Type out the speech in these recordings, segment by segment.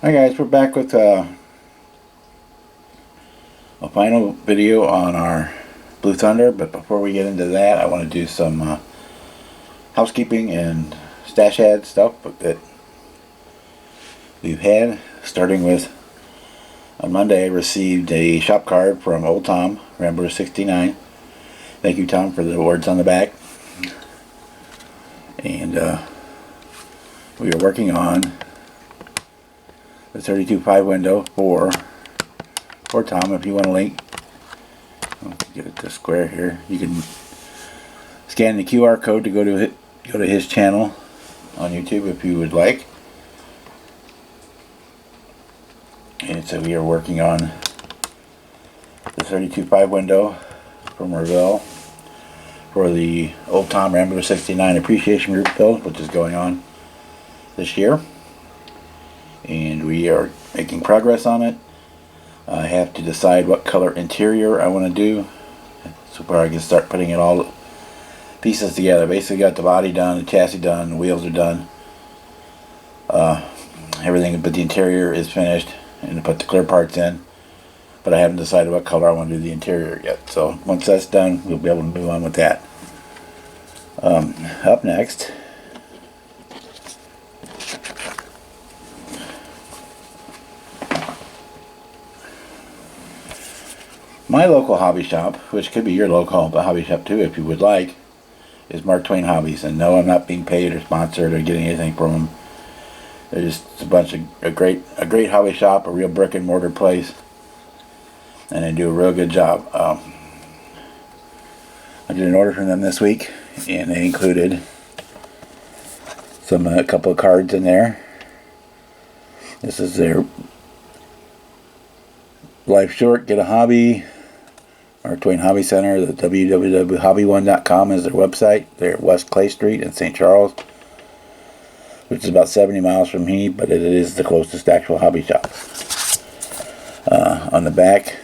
Hi guys, we're back with a final video on our Blue Thunder, but before we get into that I want to do some housekeeping and stash ad stuff that we've had. Starting with, on Monday I received a shop card from old Tom, Rambo 69. Thank you, Tom, for the words on the back. And we are working on the 32.5 window for Tom. If you want a link, I'll get it to square here. You can scan the QR code to go to his channel on YouTube if you would like. And so we are working on the 32.5 window from Revell for the old Tom Rambo 69 appreciation group build, which is going on this year, and we are making progress on it. I have to decide what color interior I want to do so far I can start putting it all pieces together. Basically got the body done, the chassis done, the wheels are done, everything but the interior is finished, and to put the clear parts in, but I haven't decided what color I want to do the interior yet. So once that's done, we'll be able to move on with that. Up next, my local hobby shop, which could be your local hobby shop too if you would like, is Mark Twain Hobbies. And no, I'm not being paid or sponsored or getting anything from them. They're just a great hobby shop, a real brick and mortar place, and they do a real good job. I did an order from them this week, and they included a couple of cards in there. This is their Life Short, Get a Hobby, Mark Twain Hobby Center. The www.hobby1.com is their website. They're at West Clay Street in St. Charles, which is about 70 miles from me, but it is the closest actual hobby shop. On the back,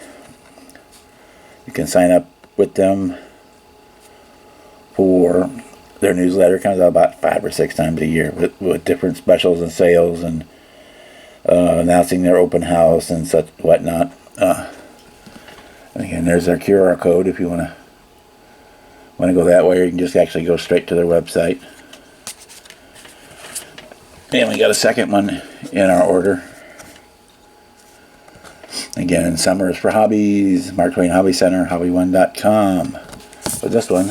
you can sign up with them for their newsletter. It comes out about 5 or 6 times a year with different specials and sales, and announcing their open house and such whatnot. And again, there's their QR code if you want to go that way, or you can just actually go straight to their website. And we got a second one in our order. Again, summer is for hobbies, Mark Twain Hobby Center, hobby1.com. With this one,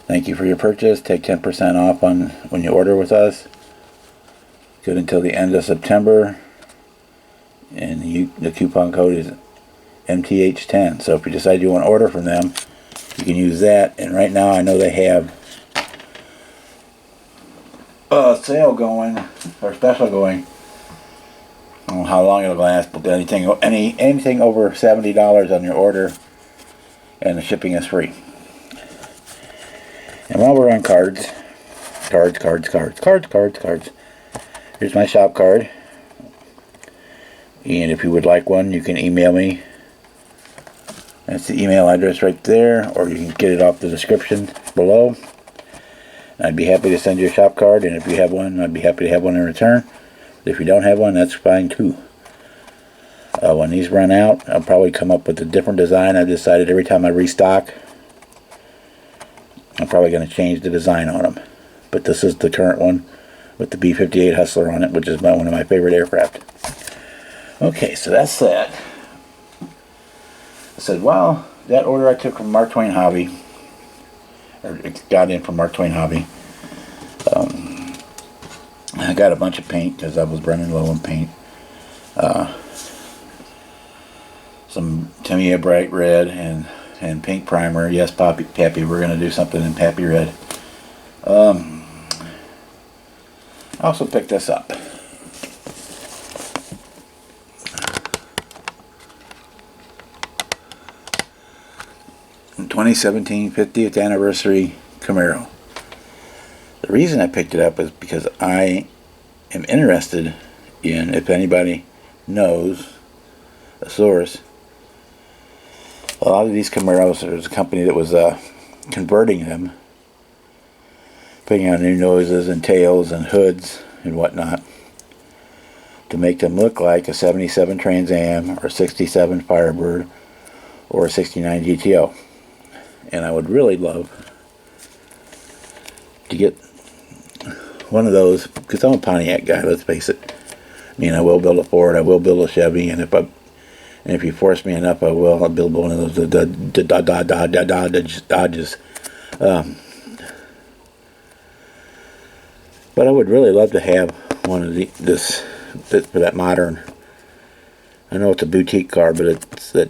thank you for your purchase. Take 10% off when you order with us. Good until the end of September. And the coupon code is MTH10. So if you decide you want to order from them, you can use that. And right now I know they have a sale going, or special going. I don't know how long it'll last, but anything over $70 on your order, and the shipping is free. And while we're on cards, here's my shop card. And if you would like one, you can email me. That's the email address right there, or you can get it off the description below. I'd be happy to send you a shop card, and if you have one, I'd be happy to have one in return. If you don't have one, that's fine too. When these run out, I'll probably come up with a different design. I've decided every time I restock, I'm probably going to change the design on them. But this is the current one with the B-58 Hustler on it, which is one of my favorite aircraft. Okay, so that's that. I said, well, that order I took from Mark Twain Hobby, or got in from Mark Twain Hobby, I got a bunch of paint because I was running low on paint. Some Tamiya Bright Red and pink primer. Yes, Pappy, we're going to do something in Pappy Red. I also picked this up. In 2017 50th anniversary Camaro. The reason I picked it up is because I am interested in, if anybody knows a source, a lot of these Camaros, there's a company that was converting them, putting on new noses and tails and hoods and whatnot. to make them look like a 77 Trans Am or 67 Firebird or a 69 GTO. And I would really love to get one of those, because I'm a Pontiac guy, let's face it. I mean, I will build a Ford, I will build a Chevy, and if you force me enough, I'll build one of those Dodges. But I would really love to have one of this for that modern. I know it's a boutique car, but it's that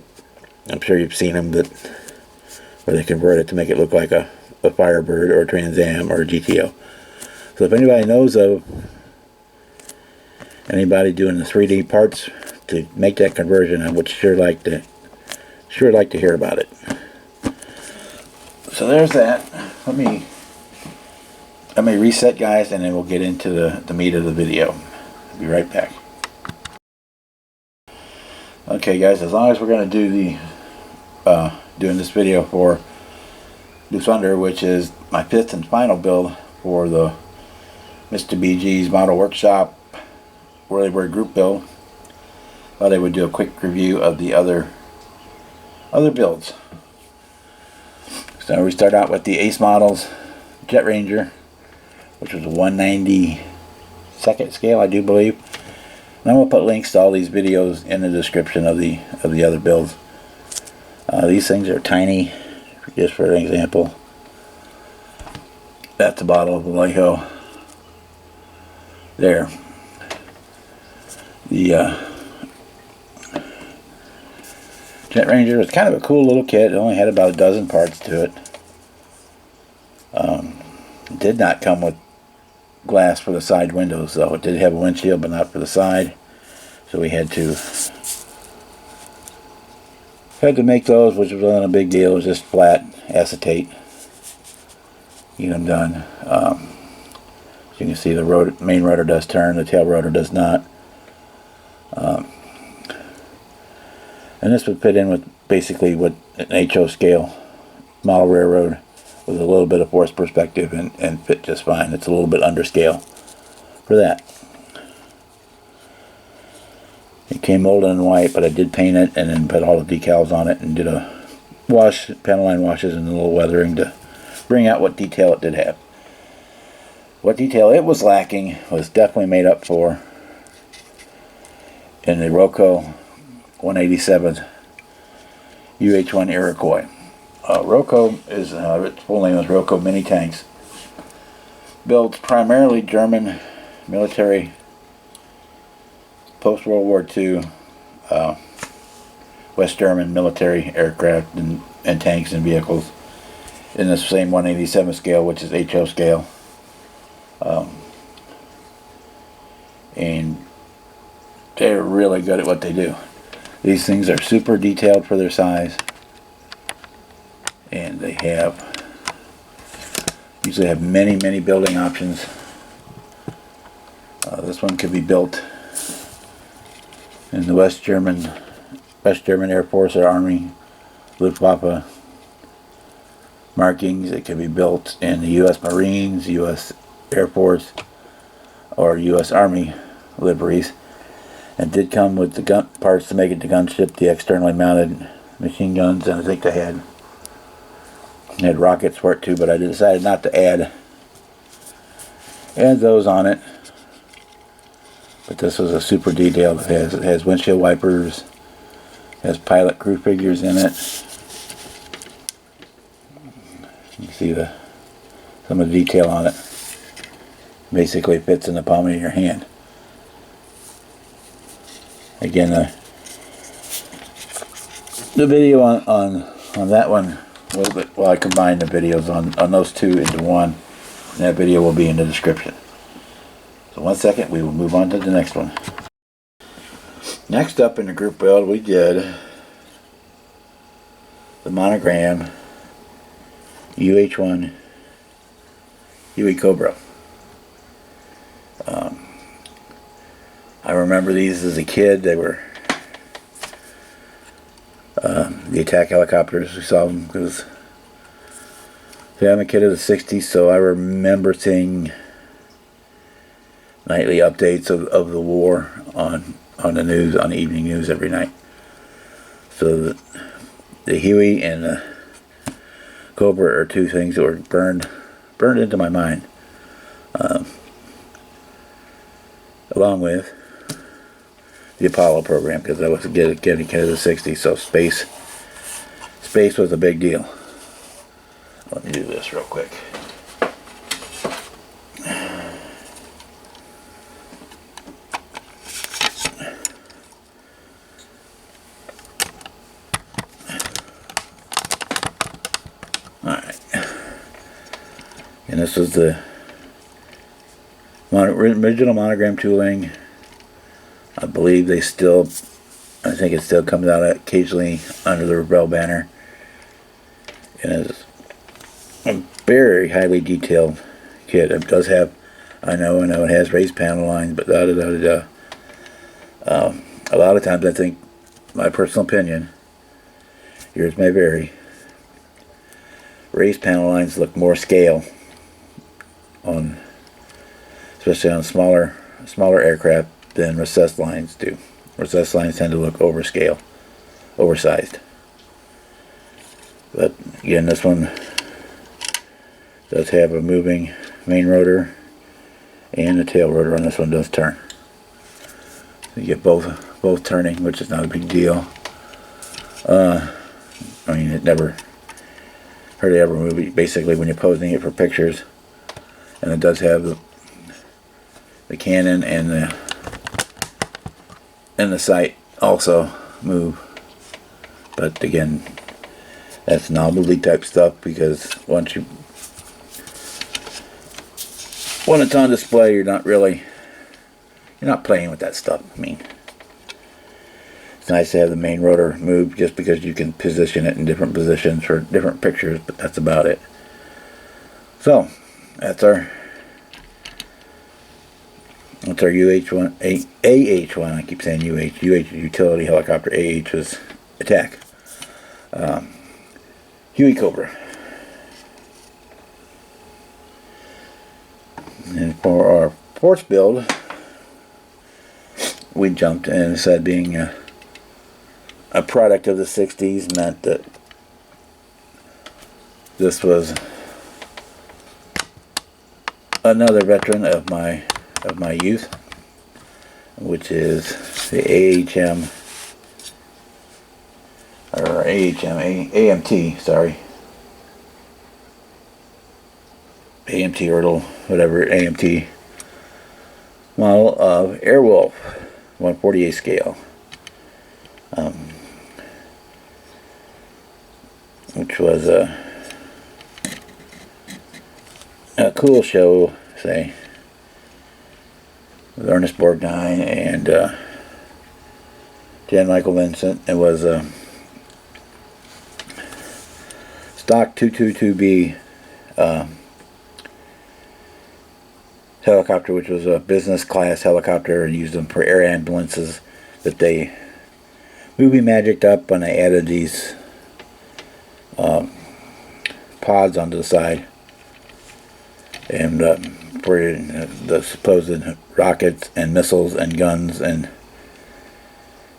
I'm sure you've seen them where they convert it to make it look like a Firebird or a Trans Am or a GTO. So if anybody knows of anybody doing the 3D parts to make that conversion, I would sure like to hear about it. So there's that. Let me reset, guys, and then we'll get into the meat of the video. I'll be right back. Okay, guys, as long as we're going to do doing this video for Loose Under, which is my 5th and final build for the Mr. BG's Model Workshop Whirlybird group build, thought I would do a quick review of the other builds. So we start out with the Ace Models Jet Ranger, which was a 1/92nd scale, I do believe. And I'm going to put links to all these videos in the description of the other builds. These things are tiny, just for an example. That's a bottle of Vallejo. There. The Jet Ranger was kind of a cool little kit. It only had about a dozen parts to it. It did not come with glass for the side windows, though. It did have a windshield, but not for the side. So we had to make those, which wasn't a big deal. It was just flat acetate. Get them done. As you can see, the main rotor does turn, the tail rotor does not. And this would fit in with basically what an HO scale model railroad with a little bit of force perspective and fit just fine. It's a little bit under scale for that. It came molded in white, but I did paint it and then put all the decals on it and did a wash, panel line washes and a little weathering to bring out what detail it did have. What detail it was lacking was definitely made up for in the Roco 187 UH-1 Iroquois. Roco is its full name is Roco Mini Tanks. Builds primarily German military post World War II West German military aircraft and tanks and vehicles in the same 187 scale, which is HO scale. And they're really good at what they do. These things are super detailed for their size, and they usually have many building options. This one could be built in the West German Air Force or Army Luftwaffe markings. It can be built in the U.S. Marines, U.S. Air Force, or U.S. Army liveries. It did come with the gun parts to make it the gunship, the externally mounted machine guns, and I think they had rockets for it too, but I decided not to add those on it. But this was a super detailed. It has windshield wipers, has pilot crew figures in it. You can see some of the detail on it. Basically fits in the palm of your hand. Again, the video on that one, I combined the videos on those two into one, and that video will be in the description. So 1 second, we will move on to the next one. Next up in the group build, we did the Monogram UH-1 Huey Cobra. I remember these as a kid. They were the attack helicopters. We saw them because I'm a kid of the 60s, so I remember seeing nightly updates of the war on the news, on the evening news every night. So the Huey and the Cobra are two things that were burned into my mind, along with the Apollo program, because I was getting kid of the '60s, so space was a big deal. Let me do this real quick. Alright. And this was the original Monogram tooling. I believe I think it still comes out occasionally under the Rebel banner. And it's a very highly detailed kit. It does have, I know it has raised panel lines, but a lot of times I think, my personal opinion, yours may vary, raised panel lines look more scale especially on smaller aircraft than recessed lines do. Recessed lines tend to look oversized. But again, this one does have a moving main rotor, and the tail rotor on this one does turn. You get both turning, which is not a big deal. I mean, it never hardly ever move. Basically, when you're posing it for pictures, and it does have the cannon and the sight also move. But again, that's novelty type stuff, because when it's on display, you're not playing with that stuff. I mean, it's nice to have the main rotor move just because you can position it in different positions for different pictures, but that's about it. So that's our UH-1, AH-1. I keep saying UH. UH is utility helicopter. AH was attack. Huey Cobra. And for our fourth build, we jumped, and instead being a product of the '60s meant that this was another veteran of my youth, which is the AMT, sorry. AMT or whatever AMT model of Airwolf 148 scale, which was a cool show, say, with Ernest Borgnine and Jan Michael Vincent. It was a stock 222B helicopter, which was a business class helicopter, and used them for air ambulances that they movie magicked up when they added these pods onto the side, and for the supposed rockets and missiles and guns and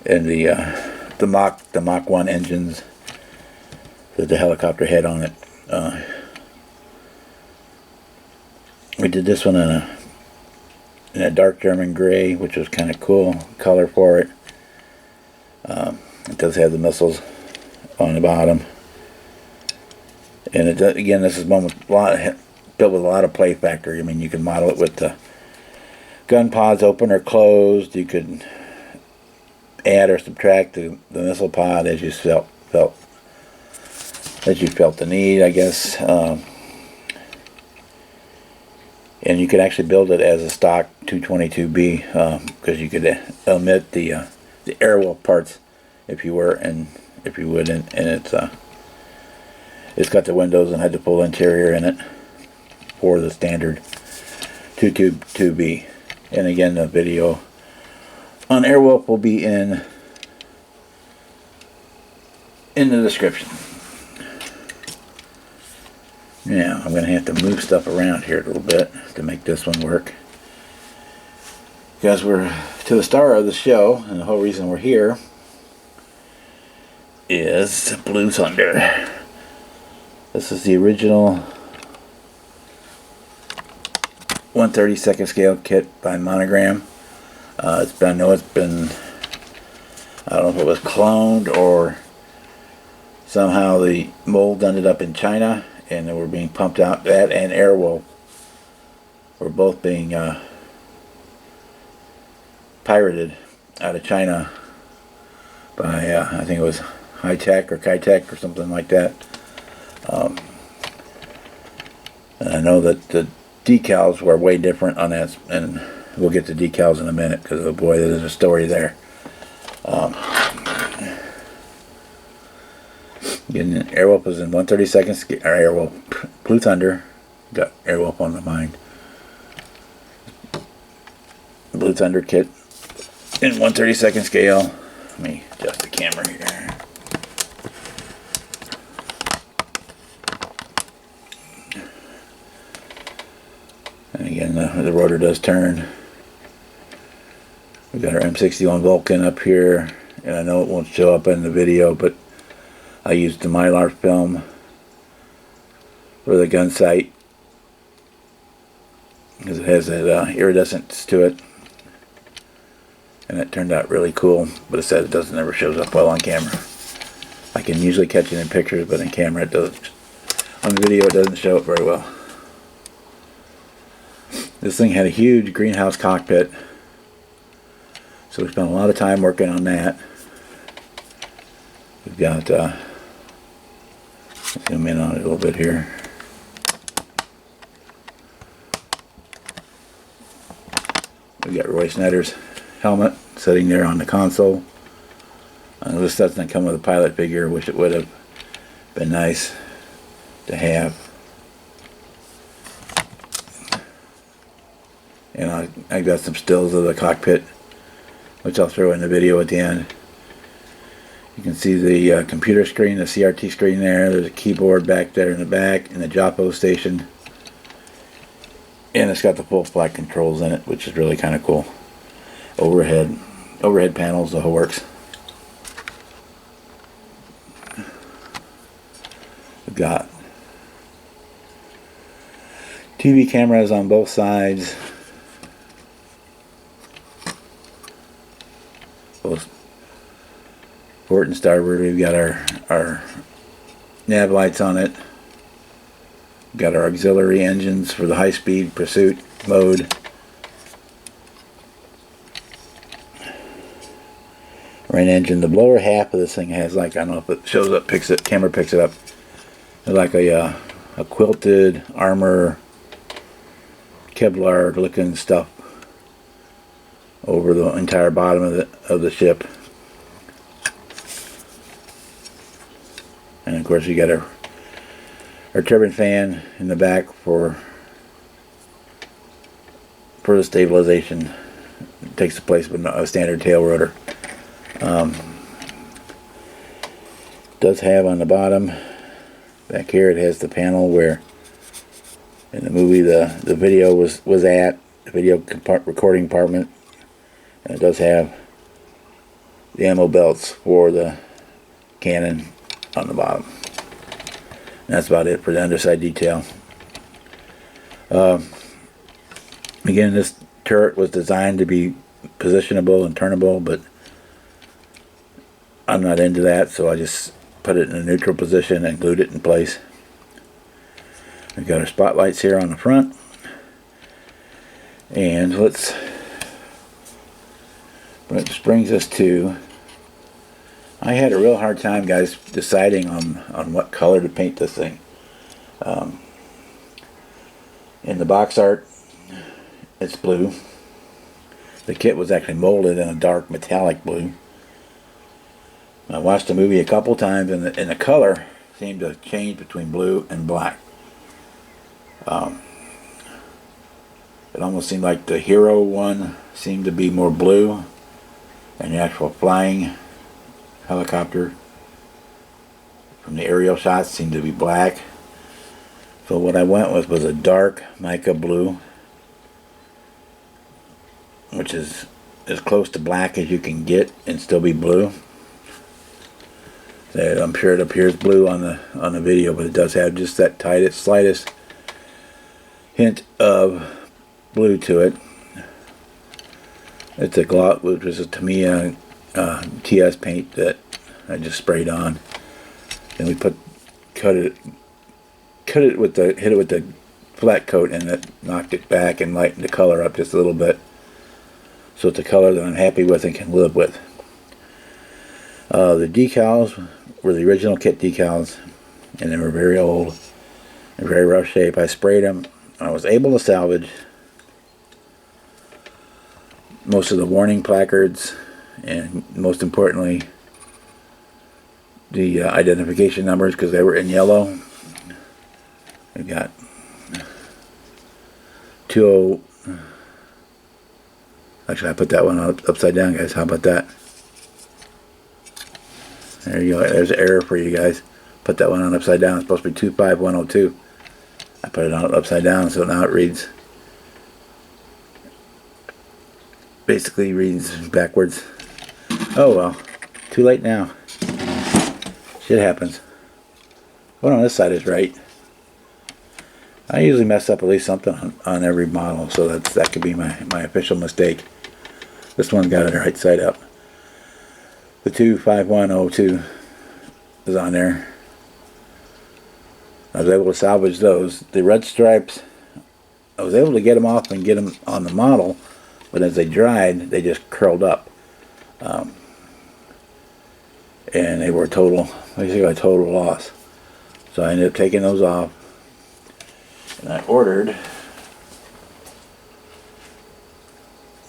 the Mach 1 engines that the helicopter had on it. We did this one in a dark German gray, which was kind of cool color for it. It does have the missiles on the bottom, and again, this is one with built with a lot of play factor. I mean, you can model it with the gun pods open or closed. You could add or subtract the missile pod as you felt the need, I guess. And you could actually build it as a stock 222B, because you could omit the Airwolf parts if you would, and it's got the windows and had the full interior in it for the standard 222B. And again, the video on Airwolf will be in the description. Now, I'm going to have to move stuff around here a little bit to make this one work. because we're to the star of the show, and the whole reason we're here is Blue Thunder. This is the original 1/32 scale kit by Monogram. I know it's been, I don't know if it was cloned or somehow the mold ended up in China and they were being pumped out. That and Airwolf were both being pirated out of China by I think it was High Tech or Kai-Tech or something like that. And I know that the decals were way different on that, and we'll get to decals in a minute because, oh boy, there's a story there. Again, Airwolf was in 1/32 scale, or Airwolf, Blue Thunder, got Airwolf on the mind. Blue Thunder kit in 1/32 scale. Let me adjust the camera here. And again, the rotor does turn. We've got our M61 Vulcan up here, and I know it won't show up in the video, but I used the Mylar film for the gun sight because it has that iridescence to it, and it turned out really cool. But it says it doesn't ever shows up well on camera. I can usually catch it in pictures, but in camera it doesn't. On the video it doesn't show it very well. This thing had a huge greenhouse cockpit, so we spent a lot of time working on that. We've got, let's zoom in on it a little bit here. We've got Roy Snyder's helmet sitting there on the console. This doesn't come with a pilot figure, which it would have been nice to have. And I got some stills of the cockpit, which I'll throw in the video at the end. You can see the computer screen, the CRT screen there. There's a keyboard back there in the back, and the JAPO station. And it's got the full flight controls in it, which is really kind of cool. Overhead panels, the whole works. We've got TV cameras on both sides. Both port and starboard. We've got our nav lights on it. We've got our auxiliary engines for the high-speed pursuit mode. Rain engine. The lower half of this thing has, like, I don't know if it shows up, camera picks it up. It's like a quilted armor, Kevlar looking stuff over the entire bottom of the ship. And of course we got our turbine fan in the back for the stabilization. It takes the place of a standard tail rotor. Does have on the bottom back here, it has the panel where in the movie the video was at, the video recording compartment. And it does have the ammo belts for the cannon on the bottom. And that's about it for the underside detail. Again, this turret was designed to be positionable and turnable, but I'm not into that, so I just put it in a neutral position and glued it in place. We've got our spotlights here on the front. And which brings us to, I had a real hard time, guys, deciding on what color to paint this thing. In the box art, it's blue. The kit was actually molded in a dark metallic blue. I watched the movie a couple times, and the color seemed to change between blue and black. It almost seemed like the Hero one seemed to be more blue, and the actual flying helicopter from the aerial shots seemed to be black. So what I went with was a dark mica blue which is as close to black as you can get and still be blue. I'm sure it appears blue on the video, but it does have just that slightest hint of blue to it. It's a gloss, which is a Tamiya TS paint that I just sprayed on, and we hit it with the flat coat, and it knocked it back and lightened the color up just a little bit. So it's a color that I'm happy with and can live with. The decals were the original kit decals, and they were very old and very rough shape. I sprayed them. I was able to salvage most of the warning placards, and most importantly the identification numbers, because they were in yellow. We've got 20. Actually, I put that one upside down, guys. How about that? There you go. There's an error for you guys. Put that one on upside down. It's supposed to be 25102. I put it on upside down, so now it reads, basically reads backwards. Oh well, too late now. Shit happens. One on this side is right. I usually mess up at least something on every model, so that could be my official mistake. This one got it right side up. The 25102 is on there. I was able to salvage those. The red stripes, I was able to get them off and get them on the model, but as they dried, they just curled up. And they were basically a total loss. So I ended up taking those off. And I ordered,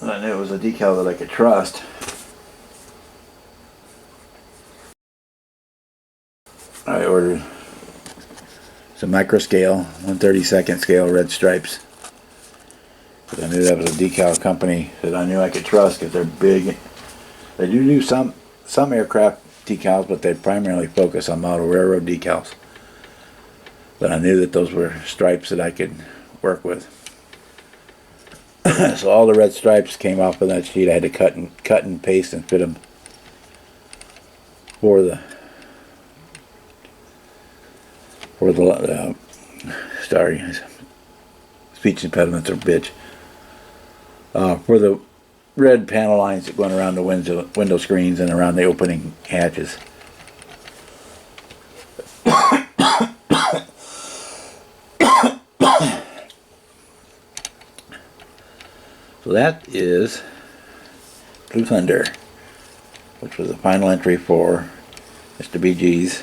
and I knew it was a decal that I could trust. I ordered some micro scale, 1/32 scale red stripes, because I knew that was a decal company that I knew I could trust, because they're big. They do some aircraft decals, but they primarily focus on model railroad decals. But I knew that those were stripes that I could work with. So all the red stripes came off of that sheet. I had to cut and paste and fit them for the sorry, speech impediments are bitch. For the red panel lines that went around the window screens and around the opening hatches. So that is Blue Thunder, which was the final entry for Mr. BG's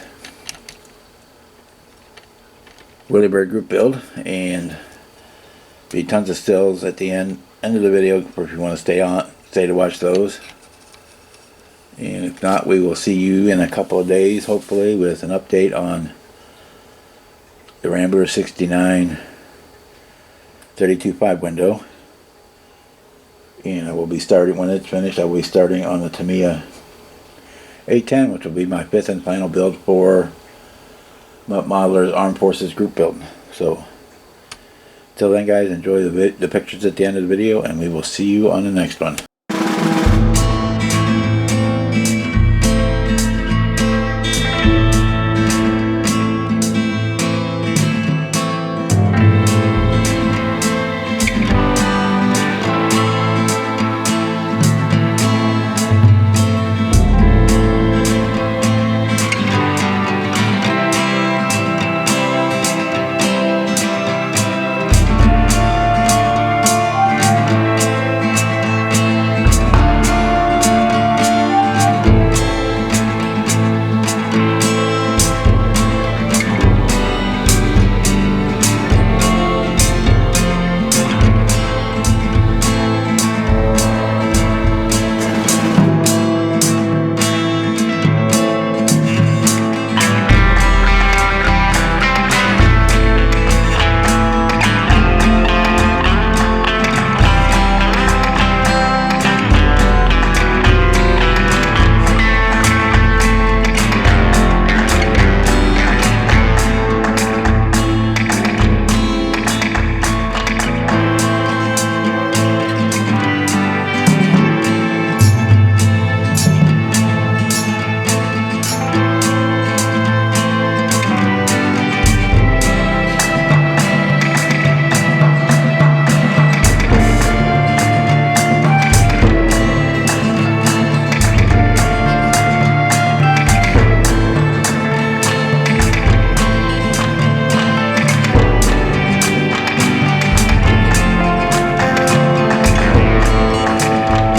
Whirlybird group build, and be tons of stills at the end of the video if you want to stay to watch those. And if not, we will see you in a couple of days, hopefully, with an update on the Rambler 69 32.5 window. And I will be starting, when it's finished, I will be starting on the Tamiya 810, which will be my 5th and final build for Modeler's Armed Forces group build. So, till then guys, enjoy the pictures at the end of the video, and we will see you on the next one.